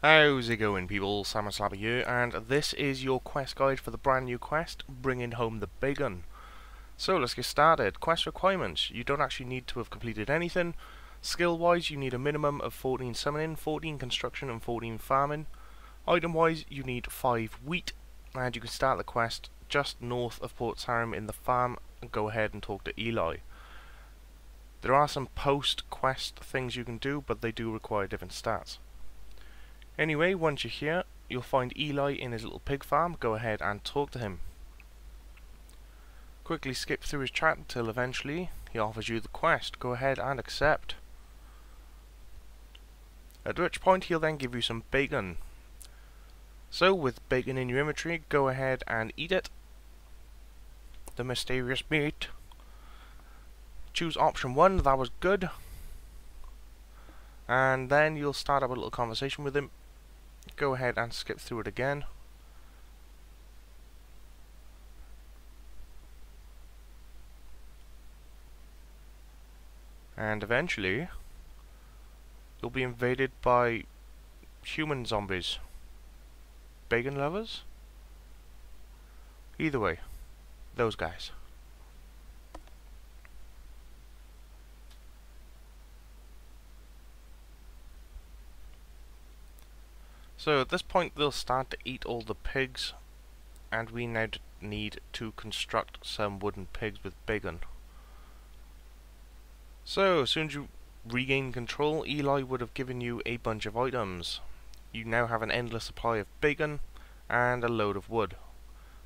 How's it going, people? Sam Slabber here, and this is your quest guide for the brand new quest, Bringing Home the Bacon. So let's get started. Quest requirements. You don't actually need to have completed anything. Skill wise, you need a minimum of 14 summoning, 14 construction and 14 farming. Item wise, you need 5 wheat, and you can start the quest just north of Port Sarim in the farm and go ahead and talk to Eli. There are some post quest things you can do, but they do require different stats. Anyway, once you're here, you'll find Eli in his little pig farm. Go ahead and talk to him. Quickly skip through his chat until eventually he offers you the quest. Go ahead and accept. At which point he'll then give you some bacon. So with bacon in your inventory, go ahead and eat it. The mysterious meat. Choose option 1, that was good. And then you'll start up a little conversation with him. Go ahead and skip through it again. And eventually you'll be invaded by human zombies. Bacon lovers? Either way, those guys. So at this point they'll start to eat all the pigs, and we now need to construct some wooden pigs with bacon. So as soon as you regain control, Eli would have given you a bunch of items. You now have an endless supply of bacon and a load of wood.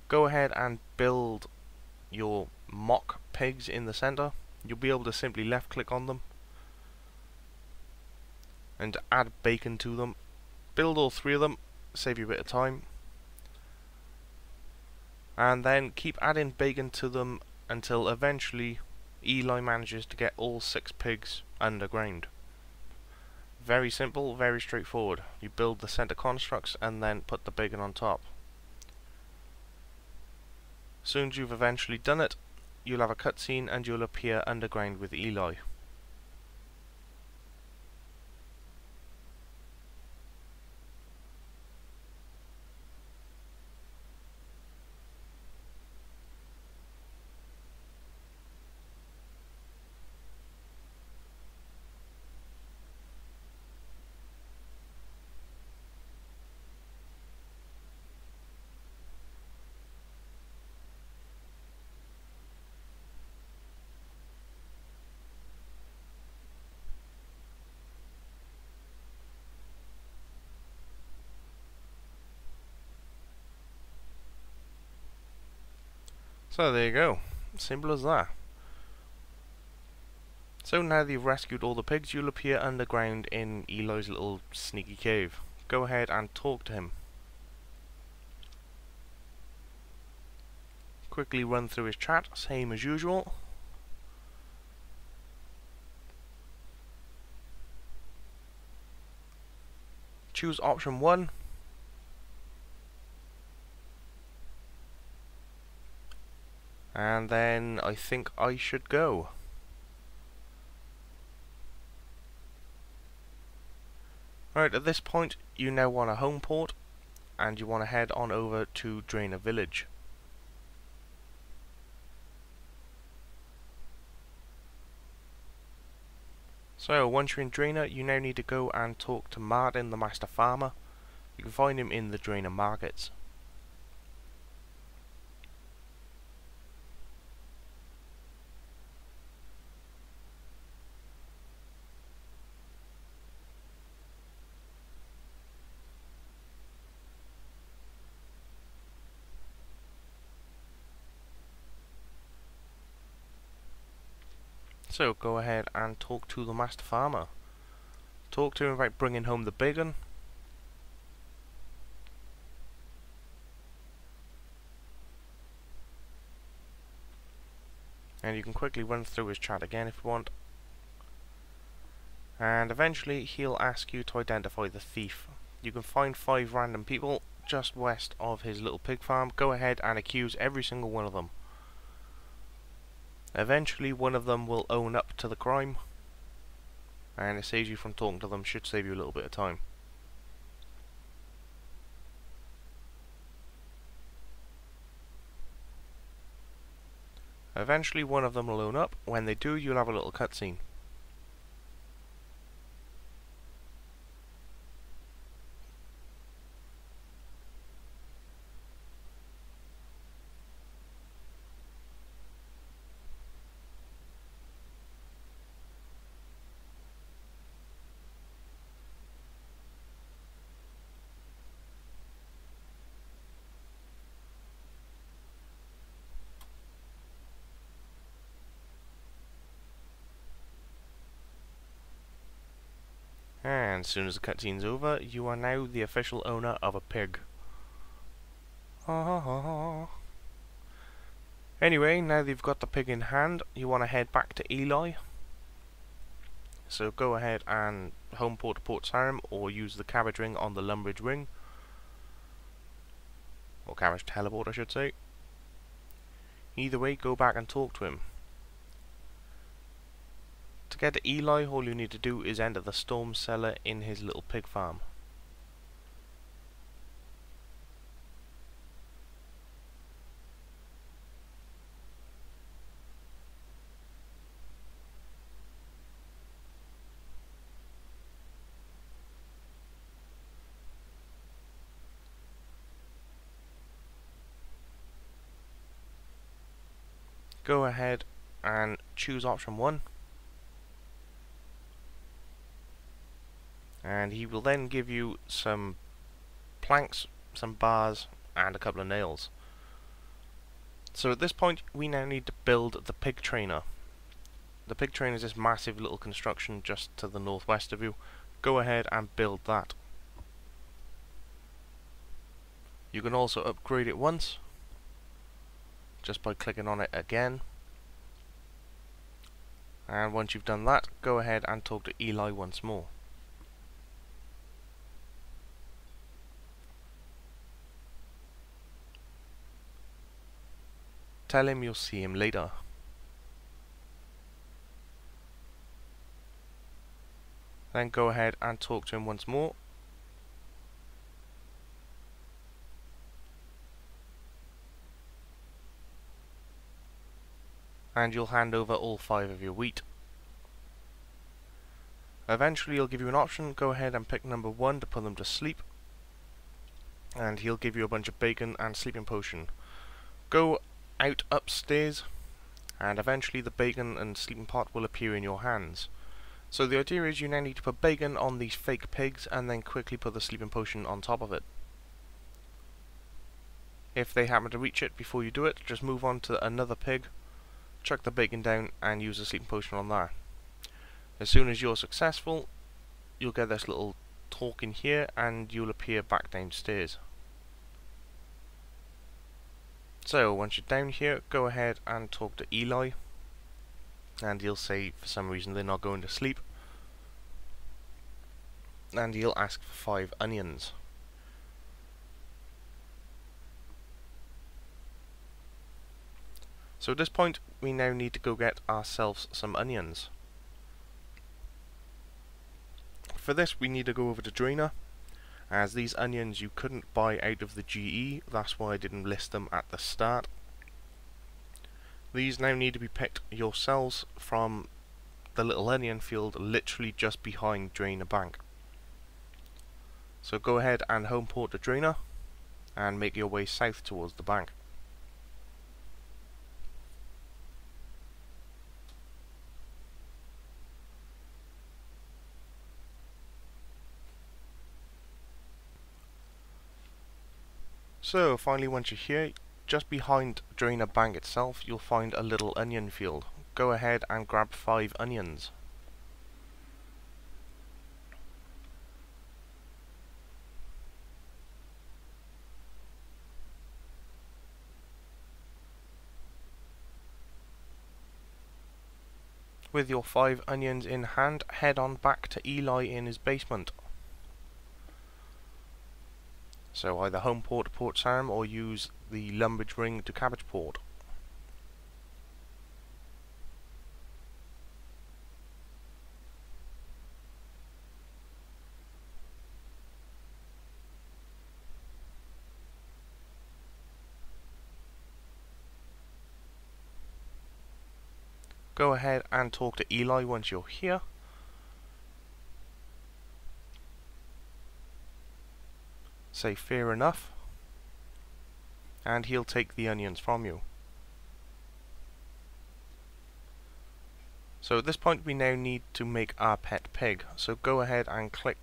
Go ahead and build your mock pigs in the center. You'll be able to simply left click on them and add bacon to them. Build all 3 of them, save you a bit of time, and then keep adding bacon to them until eventually Eli manages to get all 6 pigs underground. Very simple, very straightforward. You build the center constructs and then put the bacon on top. As soon as you've eventually done it, you'll have a cutscene and you'll appear underground with Eli. So there you go, simple as that. So now that you've rescued all the pigs, you'll appear underground in Eli's little sneaky cave. Go ahead and talk to him. Quickly run through his chat, same as usual. Choose option 1. And then I think I should go. Right, at this point you now want a home port and you want to head on over to Drainer Village. So once you're in Drainer, you now need to go and talk to Martin, the Master Farmer. You can find him in the Drainer Markets. So go ahead and talk to the Master Farmer. Talk to him about bringing home the bacon. And you can quickly run through his chat again if you want. And eventually he'll ask you to identify the thief. You can find 5 random people just west of his little pig farm. Go ahead and accuse every single one of them. Eventually one of them will own up to the crime, and it saves you from talking to them, should save you a little bit of time. Eventually one of them will load up. When they do, you'll have a little cutscene. And as soon as the cutscene's over, you are now the official owner of a pig. Anyway, now that you've got the pig in hand, you want to head back to Eli. So go ahead and home port to Port Sarim, or use the cabbage ring on the Lumbridge ring. Or cabbage teleport, I should say. Either way, go back and talk to him. To get to Eli, all you need to do is enter the storm cellar in his little pig farm. Go ahead and choose option 1. And he will then give you some planks, some bars, and a couple of nails. So at this point, we now need to build the pig trainer. The pig trainer is this massive little construction just to the northwest of you. Go ahead and build that. You can also upgrade it once, just by clicking on it again. And once you've done that, go ahead and talk to Eli once more. Tell him you'll see him later. Then go ahead and talk to him once more. And you'll hand over all 5 of your wheat. Eventually he'll give you an option. Go ahead and pick number 1 to put them to sleep. And he'll give you a bunch of bacon and sleeping potion. Go out upstairs, and eventually the bacon and sleeping pot will appear in your hands. So the idea is you now need to put bacon on these fake pigs and then quickly put the sleeping potion on top of it. If they happen to reach it before you do it, just move on to another pig, chuck the bacon down and use the sleeping potion on there. As soon as you're successful, you'll get this little talk in here and you'll appear back downstairs. So once you're down here, go ahead and talk to Eli, and he'll say for some reason they're not going to sleep, and he'll ask for 5 onions. So at this point we now need to go get ourselves some onions. For this we need to go over to Drainer, as these onions you couldn't buy out of the GE, that's why I didn't list them at the start. These now need to be picked yourselves from the little onion field literally just behind Drainer Bank. So go ahead and home port to Drainer and make your way south towards the bank. So finally, once you're here, just behind Drainer Bank itself, you'll find a little onion field. Go ahead and grab 5 onions. With your 5 onions in hand, head on back to Eli in his basement. So either home port to Port Sarim or use the Lumbridge ring to Cabbage Port. Go ahead and talk to Eli once you're here. Say fair enough, and he'll take the onions from you. So at this point we now need to make our pet pig, so go ahead and click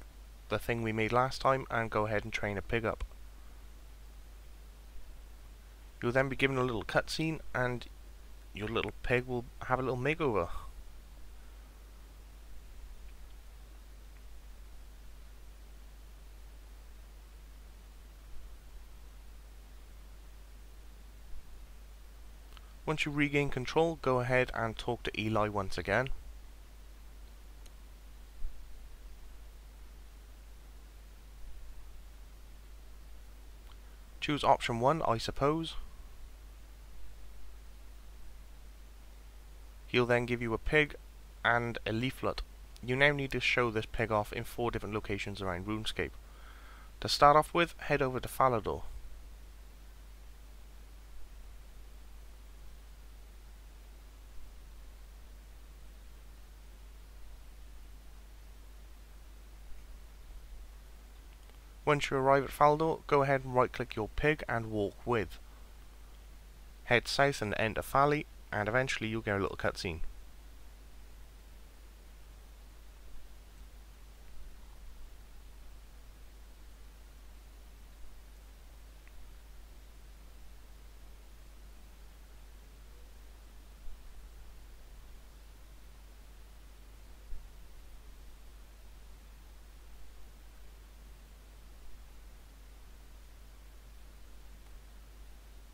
the thing we made last time and go ahead and train a pig up. You'll then be given a little cutscene and your little pig will have a little makeover. Once you regain control, go ahead and talk to Eli once again. Choose option 1, I suppose. He'll then give you a pig and a leaflet. You now need to show this pig off in 4 different locations around RuneScape. To start off with, head over to Falador. Once you arrive at Falador, go ahead and right click your pig and walk with. Head south and enter Fally, and eventually you'll get a little cutscene.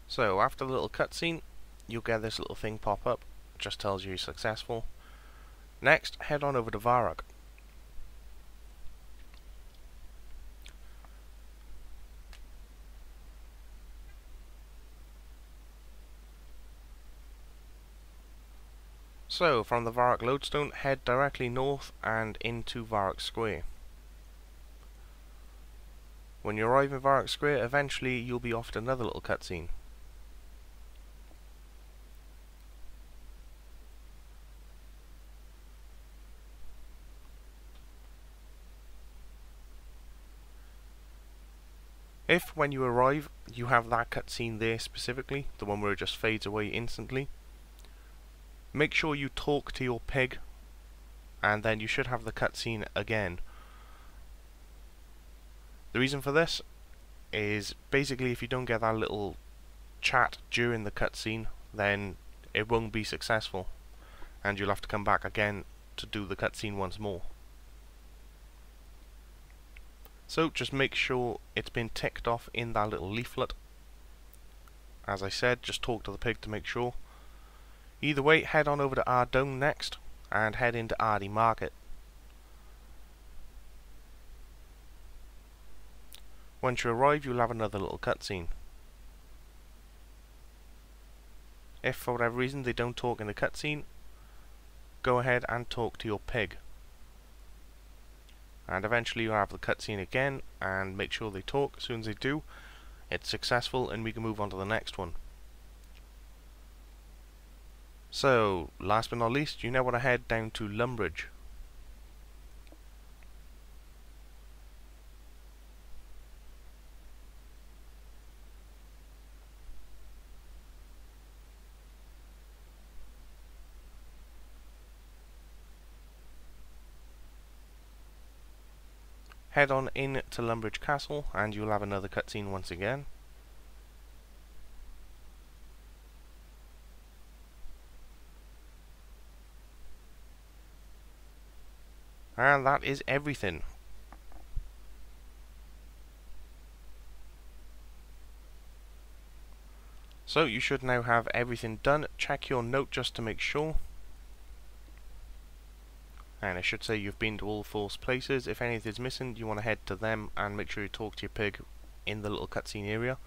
So after the little cutscene, you'll get this little thing pop up, just tells you you're successful. Next, head on over to Varrock. So from the Varrock lodestone, head directly north and into Varrock Square. When you arrive in Varrock Square, eventually you'll be offered another little cutscene. If, when you arrive, you have that cutscene there specifically, the one where it just fades away instantly, make sure you talk to your pig, and then you should have the cutscene again. The reason for this is basically if you don't get that little chat during the cutscene, then it won't be successful, and you'll have to come back again to do the cutscene once more. So just make sure it's been ticked off in that little leaflet. As I said, just talk to the pig to make sure. Either way, head on over to Ardome next and head into Ardy Market. Once you arrive, you'll have another little cutscene. If for whatever reason they don't talk in the cutscene, go ahead and talk to your pig. And eventually you'll have the cutscene again, and make sure they talk. As soon as they do, it's successful and we can move on to the next one. So, last but not least, you now want to head down to Lumbridge. Head on in to Lumbridge Castle and you'll have another cutscene once again. And that is everything. So you should now have everything done. Check your note just to make sure. And it should say you've been to all 4 places. If anything's missing, you want to head to them and make sure you talk to your pig in the little cutscene area.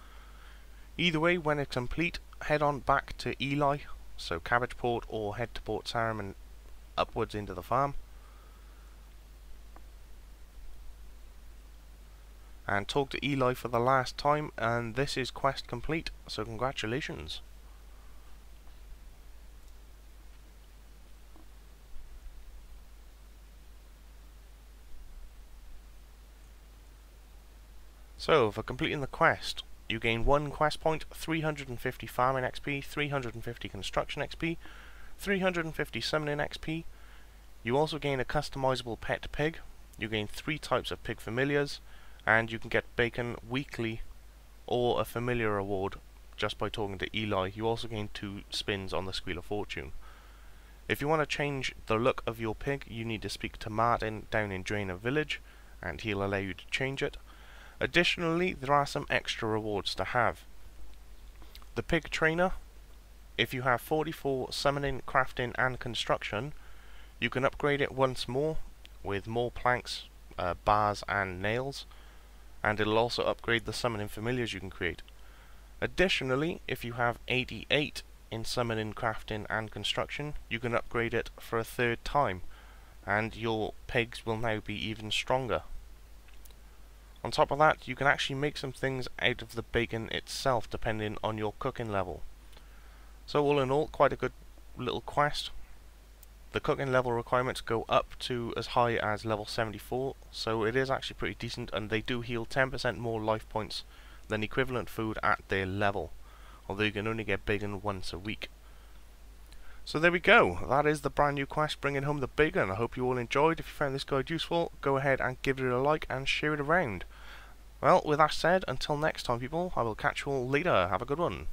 Either way, when it's complete, head on back to Eli, so Cabbageport, or head to Port Sarim and upwards into the farm. And talk to Eli for the last time, and this is quest complete, so congratulations. So, for completing the quest, you gain 1 quest point, 350 farming XP, 350 construction XP, 350 summoning XP. You also gain a customizable pet pig. You gain 3 types of pig familiars, and you can get bacon weekly or a familiar reward just by talking to Eli. You also gain 2 spins on the Squeal of Fortune. If you want to change the look of your pig, you need to speak to Martin down in Drainer Village, and he'll allow you to change it. Additionally, there are some extra rewards to have. The pig trainer, if you have 44 summoning, crafting and construction, you can upgrade it once more with more planks, bars and nails, and it'll also upgrade the summoning familiars you can create. Additionally, if you have 88 in summoning, crafting and construction, you can upgrade it for a 3rd time, and your pigs will now be even stronger. On top of that, you can actually make some things out of the bacon itself depending on your cooking level. So all in all, quite a good little quest. The cooking level requirements go up to as high as level 74, so it is actually pretty decent, and they do heal 10% more life points than equivalent food at their level, although you can only get bacon once a week. So there we go, that is the brand new quest, bringing home the bacon. I hope you all enjoyed. If you found this guide useful, go ahead and give it a like and share it around. Well, with that said, until next time people, I will catch you all later. Have a good one.